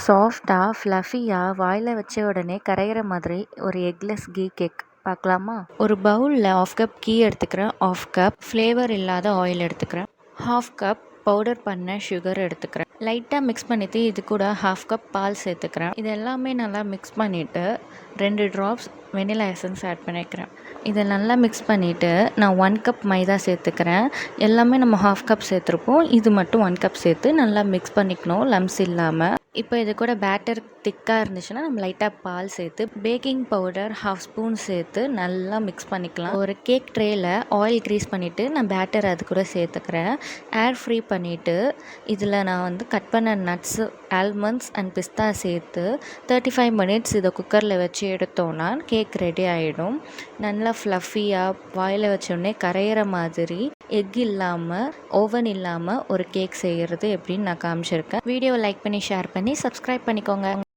சாஃப்டாக ஃப்ளஃபியாக வாயில் வச்ச உடனே கரையிற மாதிரி ஒரு எக்லெஸ் கீ கேக் பார்க்கலாமா? ஒரு பவுலில் 1/2 கப் கீ எடுத்துக்கிறேன், 1/2 கப் ஃப்ளேவர் இல்லாத ஆயில் எடுத்துக்கிறேன், 1/2 கப் பவுடர் பண்ண சுகர் எடுத்துக்கிறேன். லைட்டாக மிக்ஸ் பண்ணிவிட்டு இது கூட 1/2 கப் பால் சேர்த்துக்கிறேன். இது எல்லாமே நல்லா மிக்ஸ் பண்ணிவிட்டு 2 ட்ராப்ஸ் வெனிலா எசன்ஸ் ஆட் பண்ணிக்கிறேன். இதை நல்லா மிக்ஸ் பண்ணிவிட்டு நான் 1 கப் மைதா சேர்த்துக்கிறேன். எல்லாமே நம்ம 1/2 கப் சேர்த்துருப்போம், இது மட்டும் 1 கப் சேர்த்து நல்லா மிக்ஸ் பண்ணிக்கணும் லம்ஸ் இல்லாமல். இப்போ இது கூட பேட்டர் திக்காக இருந்துச்சுன்னா நம்ம லைட்டாக பால் சேர்த்து பேக்கிங் பவுடர் 1/2 ஸ்பூன் சேர்த்து நல்லா மிக்ஸ் பண்ணிக்கலாம். ஒரு கேக் ட்ரேயில் ஆயில் க்ரீஸ் பண்ணிவிட்டு நான் பேட்டர் அது கூட சேர்த்துக்கிறேன். ஏர் ஃப்ரீ பண்ணிவிட்டு இதில் நான் கட் பண்ண நட்ஸு, ஆல்மண்ட்ஸ் அண்ட் பிஸ்தா சேர்த்து 35 மினிட்ஸ் இதை குக்கரில் வச்சு எடுத்தோன்னா கேக் ரெடி ஆகிடும். நல்லா ஃப்ளஃபியாக வாயில் வச்சோடனே கரையிற மாதிரி எக் இல்லாமல், ஓவன் இல்லாமல் ஒரு கேக் செய்கிறது எப்படின்னு நான் காமிச்சிருக்கேன். வீடியோவை லைக் பண்ணி ஷேர் பண்ணி சப்ஸ்கிரைப் பண்ணிக்கோங்க.